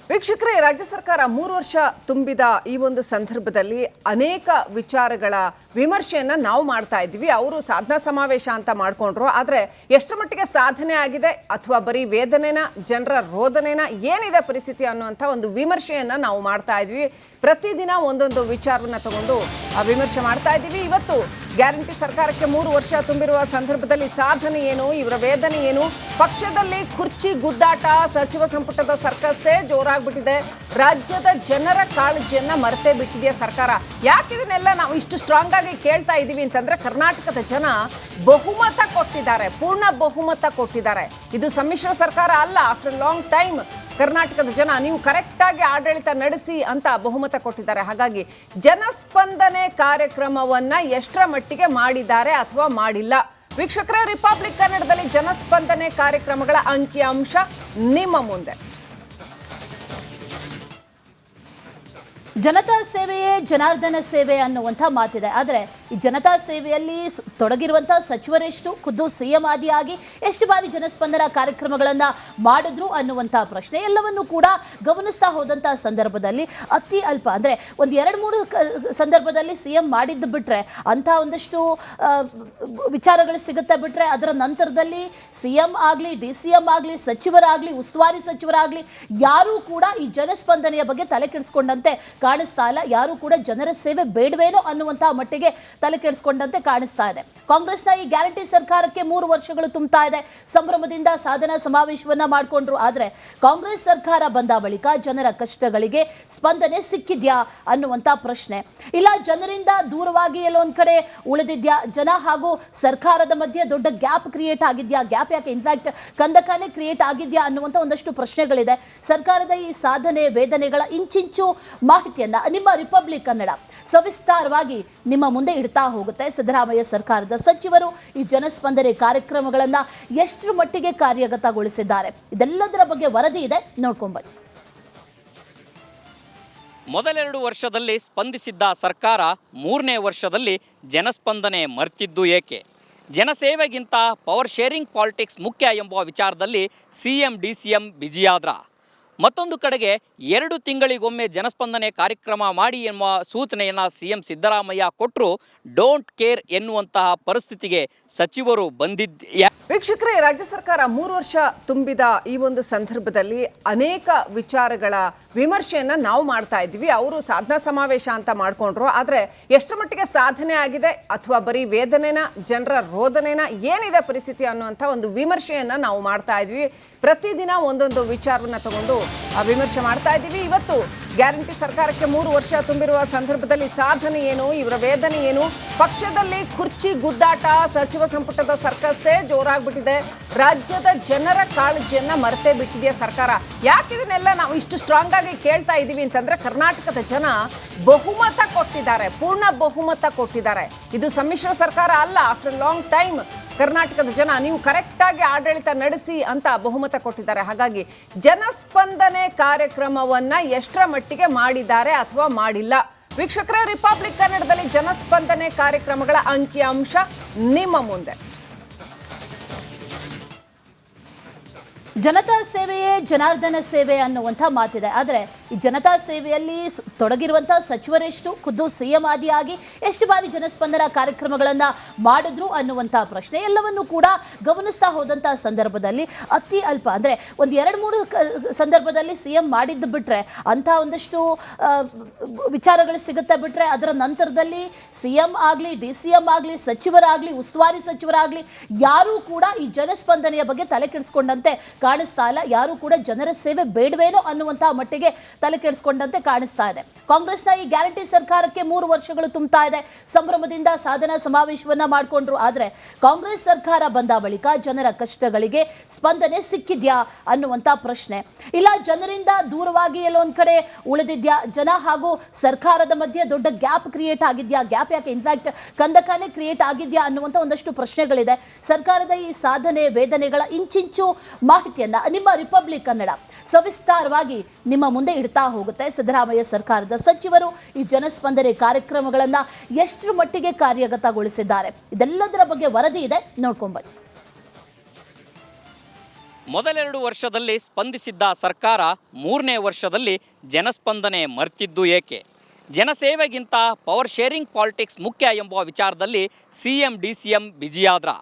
ವೀಕ್ಷಕರೇ, ರಾಜ್ಯ ಸರ್ಕಾರ 3 ವರ್ಷ ತುಂಬಿದ ಈ ಒಂದು ಸಂದರ್ಭದಲ್ಲಿ ಅನೇಕ ವಿಚಾರಗಳ ವಿಮರ್ಶೆಯನ್ನ ನಾವು ಮಾಡ್ತಾ ಇದ್ದೀವಿ. ಅವರು ಸಾಧನಾ ಸಮಾವೇಶ ಅಂತ ಮಾಡ್ಕೊಂಡ್ರು, ಆದರೆ ಎಷ್ಟು ಮಟ್ಟಿಗೆ ಸಾಧನೆ ಆಗಿದೆ ಅಥವಾ ಬರೀ ವೇದನೆನ, ಜನರ ರೋದನೆನ, ಏನಿದೆ ಪರಿಸ್ಥಿತಿ ಅನ್ನುವಂಥ ಒಂದು ವಿಮರ್ಶೆಯನ್ನ ನಾವು ಮಾಡ್ತಾ ಇದ್ವಿ. ಪ್ರತಿದಿನ ಒಂದೊಂದು ವಿಚಾರವನ್ನ ತಗೊಂಡು ಆ ವಿಮರ್ಶೆ ಮಾಡ್ತಾ ಇದ್ದೀವಿ. ಇವತ್ತು ಗ್ಯಾರಂಟಿ ಸರ್ಕಾರಕ್ಕೆ 3 ವರ್ಷ ತುಂಬಿರುವ ಸಂದರ್ಭದಲ್ಲಿ ಸಾಧನೆ ಏನು, ಇವರ ವೇದನೆ ಏನು, ಪಕ್ಷದಲ್ಲಿ ಕುರ್ಚಿ ಗುದ್ದಾಟ, ಸಚಿವ ಸಂಪುಟದ ಸರ್ಕಸ್ಸೇ ಜೋರಾಗ್ಬಿಟ್ಟಿದೆ. ರಾಜ್ಯದ ಜನರ ಕಾಳಜಿಯನ್ನ ಮರೆತೇ ಬಿಟ್ಟಿದೆಯಾ ಸರ್ಕಾರ? ಯಾಕೆ ಇದನ್ನೆಲ್ಲ ನಾವು ಇಷ್ಟು ಸ್ಟ್ರಾಂಗ್ ಆಗಿ ಕೇಳ್ತಾ ಇದ್ದೀವಿ ಅಂತಂದ್ರೆ, ಕರ್ನಾಟಕದ ಜನ ಬಹುಮತ ಕೊಟ್ಟಿದ್ದಾರೆ, ಪೂರ್ಣ ಬಹುಮತ ಕೊಟ್ಟಿದ್ದಾರೆ. ಇದು ಸಮ್ಮಿಶ್ರ ಸರ್ಕಾರ ಅಲ್ಲ. ಆಫ್ಟರ್ ಲಾಂಗ್ ಟೈಮ್ ಕರ್ನಾಟಕದ ಜನ ನೀವು ಕರೆಕ್ಟ್ ಆಗಿ ಆಡಳಿತ ನಡೆಸಿ ಅಂತ ಬಹುಮತ ಕೊಟ್ಟಿದ್ದಾರೆ. ಹಾಗಾಗಿ ಜನಸ್ಪಂದನೆ ಕಾರ್ಯಕ್ರಮವನ್ನ ಎಷ್ಟರ ಮಟ್ಟಿಗೆ ಮಾಡಿದ್ದಾರೆ ಅಥವಾ ಮಾಡಿಲ್ಲ? ವೀಕ್ಷಕರೇ, ರಿಪಬ್ಲಿಕ್ ಕನ್ನಡದಲ್ಲಿ ಜನಸ್ಪಂದನೆ ಕಾರ್ಯಕ್ರಮಗಳ ಅಂಕಿಅಂಶ ನಿಮ್ಮ ಮುಂದೆ. ಜನತಾ ಸೇವೆಯೇ ಜನಾರ್ದನ ಸೇವೆ ಅನ್ನುವಂಥ ಮಾತಿದೆ. ಆದರೆ ಈ ಜನತಾ ಸೇವೆಯಲ್ಲಿ ತೊಡಗಿರುವಂಥ ಸಚಿವರೆಷ್ಟು, ಖುದ್ದು ಸಿಎಂ ಆದಿಯಾಗಿ ಎಷ್ಟು ಬಾರಿ ಜನಸ್ಪಂದನ ಕಾರ್ಯಕ್ರಮಗಳನ್ನು ಮಾಡಿದ್ರು ಅನ್ನುವಂಥ ಪ್ರಶ್ನೆ ಎಲ್ಲವನ್ನು ಕೂಡ ಗಮನಿಸ್ತಾ ಹೋದಂಥ ಸಂದರ್ಭದಲ್ಲಿ ಅತಿ ಅಲ್ಪ, ಅಂದರೆ ಒಂದು 2-3 ಸಂದರ್ಭದಲ್ಲಿ ಸಿಎಂ ಮಾಡಿದ್ದು ಬಿಟ್ಟರೆ, ಅಂಥ ಒಂದಷ್ಟು ವಿಚಾರಗಳು ಸಿಗುತ್ತೆ ಬಿಟ್ಟರೆ, ಅದರ ನಂತರದಲ್ಲಿ ಸಿಎಂ ಆಗಲಿ, DCM ಆಗಲಿ, ಸಚಿವರಾಗಲಿ, ಉಸ್ತುವಾರಿ ಸಚಿವರಾಗಲಿ ಯಾರೂ ಕೂಡ ಈ ಜನಸ್ಪಂದನೆಯ ಬಗ್ಗೆ ತಲೆ ಕೆಡಿಸ್ಕೊಂಡಂತೆ ಕಾಣಿಸ್ತಾ ಇಲ್ಲ. ಯಾರು ಕೂಡ ಜನರ ಸೇವೆ ಬೇಡವೇನೋ ಅನ್ನುವಂತಹ ಮಟ್ಟಿಗೆ ತಲೆ ಕೆಡಿಸ್ಕೊಂಡಂತೆ ಕಾಣಿಸ್ತಾ ಇದೆ. ಕಾಂಗ್ರೆಸ್ನ ಈ ಗ್ಯಾರಂಟಿ ಸರ್ಕಾರಕ್ಕೆ 3 ವರ್ಷಗಳು ತುಂಬುತ್ತಾ ಇದೆ. ಸಂಭ್ರಮದಿಂದ ಸಾಧನಾ ಸಮಾವೇಶವನ್ನ ಮಾಡಿಕೊಂಡ್ರು. ಆದರೆ ಕಾಂಗ್ರೆಸ್ ಸರ್ಕಾರ ಬಂದ ಬಳಿಕ ಜನರ ಕಷ್ಟಗಳಿಗೆ ಸ್ಪಂದನೆ ಸಿಕ್ಕಿದ್ಯಾ ಅನ್ನುವಂಥ ಪ್ರಶ್ನೆ, ಇಲ್ಲ ಜನರಿಂದ ದೂರವಾಗಿ ಎಲ್ಲೊಂದ್ ಕಡೆ ಉಳಿದಿದ್ಯಾ, ಜನ ಹಾಗೂ ಸರ್ಕಾರದ ಮಧ್ಯೆ ದೊಡ್ಡ ಗ್ಯಾಪ್ ಕ್ರಿಯೇಟ್ ಆಗಿದ್ಯಾ, ಗ್ಯಾಪ್ ಯಾಕೆ ಇನ್ಫ್ಯಾಕ್ಟ್ ಕಂದಕನೇ ಕ್ರಿಯೇಟ್ ಆಗಿದ್ಯಾ ಅನ್ನುವಂಥ ಒಂದಷ್ಟು ಪ್ರಶ್ನೆಗಳಿದೆ. ಸರ್ಕಾರದ ಈ ಸಾಧನೆ ವೇದನೆಗಳ ಇಂಚಿಂಚು ಮಾಹಿತಿಯನ್ನ ನಿಮ್ಮ ರಿಪಬ್ಲಿಕ್ ಕನ್ನಡ ಸವಿಸ್ತಾರವಾಗಿ ನಿಮ್ಮ ಮುಂದೆ ಇಡ್ತಾ ಹೋಗುತ್ತೆ. ಸಿದ್ದರಾಮಯ್ಯ ಸರ್ಕಾರದ ಸಚಿವರು ಈ ಜನಸ್ಪಂದನೆ ಕಾರ್ಯಕ್ರಮಗಳನ್ನು ಎಷ್ಟರ ಮಟ್ಟಿಗೆ ಕಾರ್ಯಗತಗೊಳಿಸಿದ್ದಾರೆ, ಇದೆಲ್ಲದರ ಬಗ್ಗೆ ವರದಿ ಇದೆ, ನೋಡ್ಕೊಂಬನ್ನಿ. ಮೊದಲೆರಡು ವರ್ಷದಲ್ಲಿ ಸ್ಪಂದಿಸಿದ್ದ ಸರ್ಕಾರ 3ನೇ ವರ್ಷದಲ್ಲಿ ಜನಸ್ಪಂದನೆ ಮರ್ತಿದ್ದು ಏಕೆ? ಜನಸೇವೆಗಿಂತ ಪವರ್ ಶೇರಿಂಗ್ ಪಾಲಿಟಿಕ್ಸ್ ಮುಖ್ಯ ಎಂಬ ವಿಚಾರದಲ್ಲಿ ಸಿಎಂ DCM ಬ್ಯುಸಿಯಾದ್ರ? ಮತ್ತೊಂದು ಕಡೆಗೆ 2 ತಿಂಗಳಿಗೊಮ್ಮೆ ಜನಸ್ಪಂದನೆ ಕಾರ್ಯಕ್ರಮ ಮಾಡಿ ಎಂಬ ಸೂಚನೆಯನ್ನು ಸಿಎಂ ಸಿದ್ದರಾಮಯ್ಯ ಕೊಟ್ಟರು, ಡೋಂಟ್ ಕೇರ್ ಎನ್ನುವಂತಹ ಪರಿಸ್ಥಿತಿಗೆ ಸಚಿವರು ಬಂದಿದ್ದ. ವೀಕ್ಷಕರೇ, ರಾಜ್ಯ ಸರ್ಕಾರ 3 ವರ್ಷ ತುಂಬಿದ ಈ ಒಂದು ಸಂದರ್ಭದಲ್ಲಿ ಅನೇಕ ವಿಚಾರಗಳ ವಿಮರ್ಶೆಯನ್ನ ನಾವು ಮಾಡ್ತಾ ಇದ್ವಿ. ಅವರು ಸಾಧನಾ ಸಮಾವೇಶ ಅಂತ ಮಾಡ್ಕೊಂಡ್ರು, ಆದರೆ ಎಷ್ಟು ಮಟ್ಟಿಗೆ ಸಾಧನೆ ಆಗಿದೆ ಅಥವಾ ಬರೀ ವೇದನೆನ, ಜನರ ರೋದನೆನ, ಏನಿದೆ ಪರಿಸ್ಥಿತಿ ಅನ್ನುವಂಥ ಒಂದು ವಿಮರ್ಶೆಯನ್ನ ನಾವು ಮಾಡ್ತಾ ಇದ್ವಿ. ಪ್ರತಿದಿನ ಒಂದೊಂದು ವಿಚಾರವನ್ನ ತಗೊಂಡು ಆ ವಿಮರ್ಶೆ ಮಾಡ್ತಾ ಇದ್ದೀವಿ. ಇವತ್ತು ಗ್ಯಾರಂಟಿ ಸರ್ಕಾರಕ್ಕೆ 3 ವರ್ಷ ತುಂಬಿರುವ ಸಂದರ್ಭದಲ್ಲಿ ಸಾಧನೆ ಏನು, ಇವರ ವೇದನೆ ಏನು, ಪಕ್ಷದಲ್ಲಿ ಕುರ್ಚಿ ಗುದ್ದಾಟ, ಸಚಿವ ಸಂಪುಟದ ಸರ್ಕಸ್ಸೇ ಜೋರಾಗ್ಬಿಟ್ಟಿದೆ. ರಾಜ್ಯದ ಜನರ ಕಾಳಜಿಯನ್ನ ಮರೆತೇ ಬಿಟ್ಟಿದೆಯಾ ಸರ್ಕಾರ? ಯಾಕೆ ಇದನ್ನೆಲ್ಲ ನಾವು ಇಷ್ಟು ಸ್ಟ್ರಾಂಗ್ ಆಗಿ ಕೇಳ್ತಾ ಇದ್ದೀವಿ ಅಂತಂದ್ರೆ, ಕರ್ನಾಟಕದ ಜನ ಬಹುಮತ ಕೊಟ್ಟಿದ್ದಾರೆ, ಪೂರ್ಣ ಬಹುಮತ ಕೊಟ್ಟಿದ್ದಾರೆ. ಇದು ಸಮ್ಮಿಶ್ರ ಸರ್ಕಾರ ಅಲ್ಲ. ಆಫ್ಟರ್ ಲಾಂಗ್ ಟೈಮ್ ಕರ್ನಾಟಕದ ಜನ ನೀವು ಕರೆಕ್ಟ್ ಆಗಿ ಆಡಳಿತ ನಡೆಸಿ ಅಂತ ಬಹುಮತ ಕೊಟ್ಟಿದ್ದಾರೆ. ಹಾಗಾಗಿ ಜನಸ್ಪಂದನೆ ಕಾರ್ಯಕ್ರಮವನ್ನ ಎಷ್ಟರ ಮಟ್ಟಿಗೆ ಮಾಡಿದ್ದಾರೆ ಅಥವಾ ಮಾಡಿಲ್ಲ? ವೀಕ್ಷಕರೇ, ರಿಪಬ್ಲಿಕ್ ಕನ್ನಡದಲ್ಲಿ ಜನಸ್ಪಂದನೆ ಕಾರ್ಯಕ್ರಮಗಳ ಅಂಕಿಅಂಶ ನಿಮ್ಮ ಮುಂದೆ. ಜನತಾ ಸೇವೆಯೇ ಜನಾರ್ದನ ಸೇವೆ ಅನ್ನುವಂಥ ಮಾತಿದೆ. ಆದರೆ ಈ ಜನತಾ ಸೇವೆಯಲ್ಲಿ ತೊಡಗಿರುವಂಥ ಸಚಿವರೆಷ್ಟು, ಖುದ್ದು ಸಿಎಂ ಆದಿಯಾಗಿ ಎಷ್ಟು ಬಾರಿ ಜನಸ್ಪಂದನ ಕಾರ್ಯಕ್ರಮಗಳನ್ನು ಮಾಡಿದ್ರು ಅನ್ನುವಂಥ ಪ್ರಶ್ನೆ ಎಲ್ಲವನ್ನು ಕೂಡ ಗಮನಿಸ್ತಾ ಹೋದಂಥ ಸಂದರ್ಭದಲ್ಲಿ ಅತಿ ಅಲ್ಪ, ಅಂದರೆ ಒಂದು 2-3 ಸಂದರ್ಭದಲ್ಲಿ ಸಿಎಂ ಮಾಡಿದ್ದು ಬಿಟ್ಟರೆ, ಅಂಥ ಒಂದಷ್ಟು ವಿಚಾರಗಳು ಸಿಗುತ್ತೆ ಬಿಟ್ಟರೆ, ಅದರ ನಂತರದಲ್ಲಿ ಸಿಎಂ ಆಗಲಿ, DCM ಆಗಲಿ, ಸಚಿವರಾಗಲಿ, ಉಸ್ತುವಾರಿ ಸಚಿವರಾಗಲಿ ಯಾರೂ ಕೂಡ ಈ ಜನಸ್ಪಂದನೆಯ ಬಗ್ಗೆ ತಲೆ ಕೆಡಿಸ್ಕೊಂಡಂತೆ ಕಾಣಿಸ್ತಾ ಇಲ್ಲ. ಯಾರು ಕೂಡ ಜನರ ಸೇವೆ ಬೇಡವೇನೋ ಅನ್ನುವಂತಹ ಮಟ್ಟಿಗೆ ತಲೆ ಕೆಡಿಸ್ಕೊಂಡಂತೆ ಕಾಣಿಸ್ತಾ ಇದೆ. ಕಾಂಗ್ರೆಸ್ನ ಈ ಗ್ಯಾರಂಟಿ ಸರ್ಕಾರಕ್ಕೆ 3 ವರ್ಷಗಳು ತುಂಬುತ್ತಾ ಇದೆ. ಸಂಭ್ರಮದಿಂದ ಸಾಧನಾ ಸಮಾವೇಶವನ್ನ ಮಾಡಿಕೊಂಡ್ರು. ಆದರೆ ಕಾಂಗ್ರೆಸ್ ಸರ್ಕಾರ ಬಂದ ಬಳಿಕ ಜನರ ಕಷ್ಟಗಳಿಗೆ ಸ್ಪಂದನೆ ಸಿಕ್ಕಿದ್ಯಾ ಅನ್ನುವಂಥ ಪ್ರಶ್ನೆ, ಇಲ್ಲ ಜನರಿಂದ ದೂರವಾಗಿ ಎಲ್ಲೊಂದ್ ಕಡೆ ಉಳಿದಿದ್ಯಾ, ಜನ ಹಾಗೂ ಸರ್ಕಾರದ ಮಧ್ಯೆ ದೊಡ್ಡ ಗ್ಯಾಪ್ ಕ್ರಿಯೇಟ್ ಆಗಿದ್ಯಾ, ಗ್ಯಾಪ್ ಯಾಕೆ ಇನ್ಫ್ಯಾಕ್ಟ್ ಕಂದಕನೇ ಕ್ರಿಯೇಟ್ ಆಗಿದ್ಯಾ ಅನ್ನುವಂಥ ಒಂದಷ್ಟು ಪ್ರಶ್ನೆಗಳಿದೆ. ಸರ್ಕಾರದ ಈ ಸಾಧನೆ ವೇದನೆಗಳ ಇಂಚಿಂಚು ಮಾಹಿತಿಯನ್ನ ನಿಮ್ಮ ರಿಪಬ್ಲಿಕ್ ಕನ್ನಡ ಸವಿಸ್ತಾರವಾಗಿ ನಿಮ್ಮ ಮುಂದೆ ಇಡ್ತಾ ಹೋಗುತ್ತೆ. ಸಿದ್ದರಾಮಯ್ಯ ಸರ್ಕಾರದ ಸಚಿವರು ಈ ಜನಸ್ಪಂದನೆ ಕಾರ್ಯಕ್ರಮಗಳನ್ನು ಎಷ್ಟರ ಮಟ್ಟಿಗೆ ಕಾರ್ಯಗತಗೊಳಿಸಿದ್ದಾರೆ, ಇದೆಲ್ಲದರ ಬಗ್ಗೆ ವರದಿ ಇದೆ, ನೋಡ್ಕೊಂಬನ್ನಿ. ಮೊದಲೆರಡು ವರ್ಷದಲ್ಲಿ ಸ್ಪಂದಿಸಿದ್ದ ಸರ್ಕಾರ ಮೂರನೇ ವರ್ಷದಲ್ಲಿ ಜನಸ್ಪಂದನೆ ಮರ್ತಿದ್ದು ಏಕೆ? ಜನಸೇವೆಗಿಂತ ಪವರ್ ಶೇರಿಂಗ್ ಪಾಲಿಟಿಕ್ಸ್ ಮುಖ್ಯ ಎಂಬ ವಿಚಾರದಲ್ಲಿ CM DCM ಬಿಜಿಯಾದ್ರ.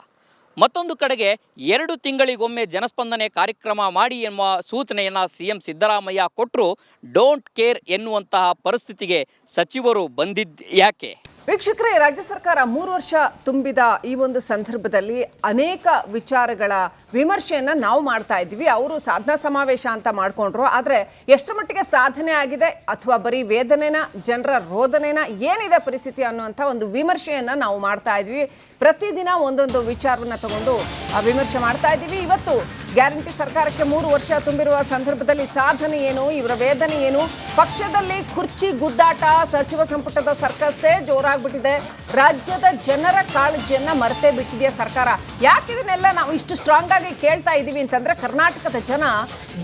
ಮತ್ತೊಂದು ಕಡೆಗೆ 2 ತಿಂಗಳಿಗೊಮ್ಮೆ ಜನಸ್ಪಂದನೆ ಕಾರ್ಯಕ್ರಮ ಮಾಡಿ ಎಂಬ ಸೂಚನೆಯನ್ನು CM ಸಿದ್ದರಾಮಯ್ಯ ಕೊಟ್ಟರು. ಡೋಂಟ್ ಕೇರ್ ಎನ್ನುವಂತಹ ಪರಿಸ್ಥಿತಿಗೆ ಸಚಿವರು ಬಂದಿದ್ದು ಯಾಕೆ? ವೀಕ್ಷಕರೇ, ರಾಜ್ಯ ಸರ್ಕಾರ 3 ವರ್ಷ ತುಂಬಿದ ಈ ಒಂದು ಸಂದರ್ಭದಲ್ಲಿ ಅನೇಕ ವಿಚಾರಗಳ ವಿಮರ್ಶೆಯನ್ನ ನಾವು ಮಾಡ್ತಾ ಇದ್ವಿ. ಅವರು ಸಾಧನಾ ಸಮಾವೇಶ ಅಂತ ಮಾಡ್ಕೊಂಡ್ರು. ಆದರೆ ಎಷ್ಟು ಮಟ್ಟಿಗೆ ಸಾಧನೆ ಆಗಿದೆ ಅಥವಾ ಬರೀ ವೇದನೆನ, ಜನರ ರೋದನೆನ, ಏನಿದೆ ಪರಿಸ್ಥಿತಿ ಅನ್ನುವಂಥ ಒಂದು ವಿಮರ್ಶೆಯನ್ನ ನಾವು ಮಾಡ್ತಾ ಇದ್ವಿ. ಪ್ರತಿದಿನ ಒಂದೊಂದು ವಿಚಾರವನ್ನ ತಗೊಂಡು ಆ ವಿಮರ್ಶೆ ಮಾಡ್ತಾ ಇದ್ದೀವಿ. ಇವತ್ತು ಗ್ಯಾರಂಟಿ ಸರ್ಕಾರಕ್ಕೆ 3 ವರ್ಷ ತುಂಬಿರುವ ಸಂದರ್ಭದಲ್ಲಿ ಸಾಧನೆ ಏನು, ಇವರ ವೇದನೆ ಏನು, ಪಕ್ಷದಲ್ಲಿ ಕುರ್ಚಿ ಗುದ್ದಾಟ, ಸಚಿವ ಸಂಪುಟದ ಸರ್ಕಸ್ಸೇ ಜೋರಾಗ್ಬಿಟ್ಟಿದೆ. ರಾಜ್ಯದ ಜನರ ಕಾಳಜಿಯನ್ನ ಮರೆತೇ ಬಿಟ್ಟಿದೆಯಾ ಸರ್ಕಾರ? ಯಾಕೆ ಇದನ್ನೆಲ್ಲ ನಾವು ಇಷ್ಟು ಸ್ಟ್ರಾಂಗ್ ಆಗಿ ಕೇಳ್ತಾ ಇದ್ದೀವಿ ಅಂತಂದ್ರೆ, ಕರ್ನಾಟಕದ ಜನ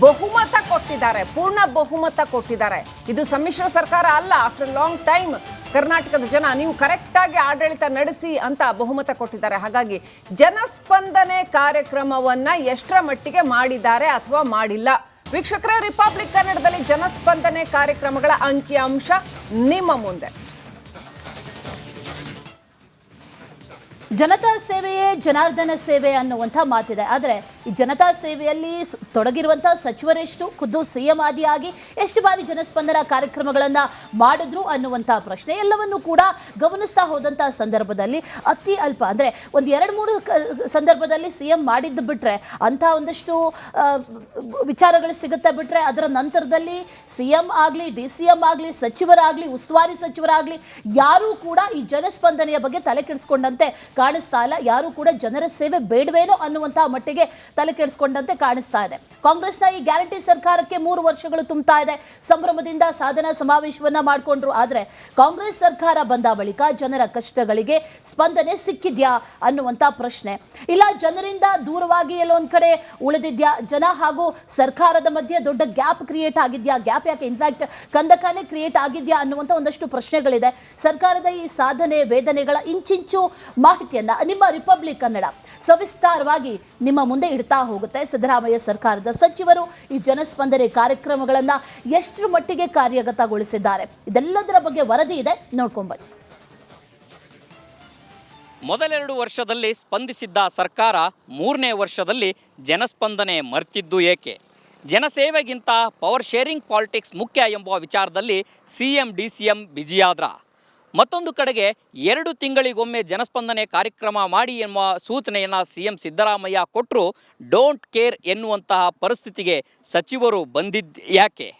ಬಹುಮತ ಕೊಟ್ಟಿದ್ದಾರೆ, ಪೂರ್ಣ ಬಹುಮತ ಕೊಟ್ಟಿದ್ದಾರೆ. ಇದು ಸಮ್ಮಿಶ್ರ ಸರ್ಕಾರ ಅಲ್ಲ. ಆಫ್ಟರ್ ಲಾಂಗ್ ಟೈಮ್ ಕರ್ನಾಟಕದ ಜನ ನೀವು ಕರೆಕ್ಟಾಗಿ ಆಡಳಿತ ನಡೆಸಿ ಅಂತ ಬಹುಮತ ಕೊಟ್ಟಿದ್ದಾರೆ. ಹಾಗಾಗಿ ಜನಸ್ಪಂದನೆ ಕಾರ್ಯಕ್ರಮವನ್ನ ಎಷ್ಟರ ಮಟ್ಟಿಗೆ ಮಾಡಿದ್ದಾರೆ ಅಥವಾ ಮಾಡಿಲ್ಲ? ವೀಕ್ಷಕರೇ, ರಿಪಬ್ಲಿಕ್ ಕನ್ನಡದಲ್ಲಿ ಜನಸ್ಪಂದನೆ ಕಾರ್ಯಕ್ರಮಗಳ ಅಂಕಿಅಂಶ ನಿಮ್ಮ ಮುಂದೆ. ಜನತಾ ಸೇವೆಯೇ ಜನಾರ್ದನ ಸೇವೆ ಅನ್ನುವಂಥ ಮಾತಿದೆ. ಆದರೆ ಈ ಜನತಾ ಸೇವೆಯಲ್ಲಿ ತೊಡಗಿರುವಂಥ ಸಚಿವರೆಷ್ಟು, ಖುದ್ದು CM ಆದಿಯಾಗಿ ಎಷ್ಟು ಬಾರಿ ಜನಸ್ಪಂದನ ಕಾರ್ಯಕ್ರಮಗಳನ್ನು ಮಾಡಿದ್ರು ಅನ್ನುವಂಥ ಪ್ರಶ್ನೆ ಎಲ್ಲವನ್ನು ಕೂಡ ಗಮನಿಸ್ತಾ ಹೋದಂಥ ಸಂದರ್ಭದಲ್ಲಿ ಅತಿ ಅಲ್ಪ, ಅಂದರೆ ಒಂದು 2-3 ಸಂದರ್ಭದಲ್ಲಿ CM ಮಾಡಿದ್ದು ಬಿಟ್ಟರೆ, ಅಂಥ ಒಂದಷ್ಟು ವಿಚಾರಗಳು ಸಿಗುತ್ತೆ ಬಿಟ್ಟರೆ, ಅದರ ನಂತರದಲ್ಲಿ CM ಆಗಲಿ, DCM ಆಗಲಿ, ಸಚಿವರಾಗಲಿ, ಉಸ್ತುವಾರಿ ಸಚಿವರಾಗಲಿ ಯಾರೂ ಕೂಡ ಈ ಜನಸ್ಪಂದನೆಯ ಬಗ್ಗೆ ತಲೆ ಕೆಡಿಸ್ಕೊಂಡಂತೆ ಕಾಣಿಸ್ತಾ ಇಲ್ಲ. ಯಾರು ಕೂಡ ಜನರ ಸೇವೆ ಬೇಡವೇನೋ ಅನ್ನುವಂತಹ ಮಟ್ಟಿಗೆ ತಲೆ ಕೆಡಿಸ್ಕೊಂಡಂತೆ ಕಾಣಿಸ್ತಾ ಇದೆ. ಕಾಂಗ್ರೆಸ್ನ ಈ ಗ್ಯಾರಂಟಿ ಸರ್ಕಾರಕ್ಕೆ 3 ವರ್ಷಗಳು ತುಂಬುತ್ತಾ ಇದೆ. ಸಂಭ್ರಮದಿಂದ ಸಾಧನಾ ಸಮಾವೇಶವನ್ನ ಮಾಡಿಕೊಂಡ್ರು. ಆದರೆ ಕಾಂಗ್ರೆಸ್ ಸರ್ಕಾರ ಬಂದ ಬಳಿಕ ಜನರ ಕಷ್ಟಗಳಿಗೆ ಸ್ಪಂದನೆ ಸಿಕ್ಕಿದ್ಯಾ ಅನ್ನುವಂಥ ಪ್ರಶ್ನೆ, ಇಲ್ಲ ಜನರಿಂದ ದೂರವಾಗಿ ಎಲ್ಲೊಂದ್ ಕಡೆ ಉಳಿದಿದ್ಯಾ, ಜನ ಹಾಗೂ ಸರ್ಕಾರದ ಮಧ್ಯೆ ದೊಡ್ಡ ಗ್ಯಾಪ್ ಕ್ರಿಯೇಟ್ ಆಗಿದ್ಯಾ, ಗ್ಯಾಪ್ ಯಾಕೆ ಇನ್ಫ್ಯಾಕ್ಟ್ ಕಂದಕನೇ ಕ್ರಿಯೇಟ್ ಆಗಿದ್ಯಾ ಅನ್ನುವಂಥ ಒಂದಷ್ಟು ಪ್ರಶ್ನೆಗಳಿದೆ. ಸರ್ಕಾರದ ಈ ಸಾಧನೆ ವೇದನೆಗಳ ಇಂಚಿಂಚು ಮಾಹಿತಿಯನ್ನ ನಿಮ್ಮ ರಿಪಬ್ಲಿಕ್ ಕನ್ನಡ ಸವಿಸ್ತಾರವಾಗಿ ನಿಮ್ಮ ಮುಂದೆ ಇಡ್ತಾ ಹೋಗುತ್ತೆ. ಸಿದ್ದರಾಮಯ್ಯ ಸರ್ಕಾರದ ಸಚಿವರು ಈ ಜನಸ್ಪಂದನೆ ಕಾರ್ಯಕ್ರಮಗಳನ್ನು ಎಷ್ಟರ ಮಟ್ಟಿಗೆ ಕಾರ್ಯಗತಗೊಳಿಸಿದ್ದಾರೆ, ಇದೆಲ್ಲದರ ಬಗ್ಗೆ ವರದಿ ಇದೆ, ನೋಡ್ಕೊಂಬನ್ನಿ. ಮೊದಲೆರಡು ವರ್ಷದಲ್ಲಿ ಸ್ಪಂದಿಸಿದ್ದ ಸರ್ಕಾರ ಮೂರನೇ ವರ್ಷದಲ್ಲಿ ಜನಸ್ಪಂದನೆ ಮರ್ತಿದ್ದು ಏಕೆ? ಜನಸೇವೆಗಿಂತ ಪವರ್ ಶೇರಿಂಗ್ ಪಾಲಿಟಿಕ್ಸ್ ಮುಖ್ಯ ಎಂಬ ವಿಚಾರದಲ್ಲಿ CM DCM ಬಿಜಿಯಾದ್ರ. ಮತ್ತೊಂದು ಕಡೆಗೆ 2 ತಿಂಗಳಿಗೊಮ್ಮೆ ಜನಸ್ಪಂದನೆ ಕಾರ್ಯಕ್ರಮ ಮಾಡಿ ಎಂಬ ಸೂಚನೆಯನ್ನು CM ಸಿದ್ದರಾಮಯ್ಯ ಕೊಟ್ಟರು. ಡೋಂಟ್ ಕೇರ್ ಎನ್ನುವಂತಹ ಪರಿಸ್ಥಿತಿಗೆ ಸಚಿವರು ಬಂದಿದ್ದು ಯಾಕೆ?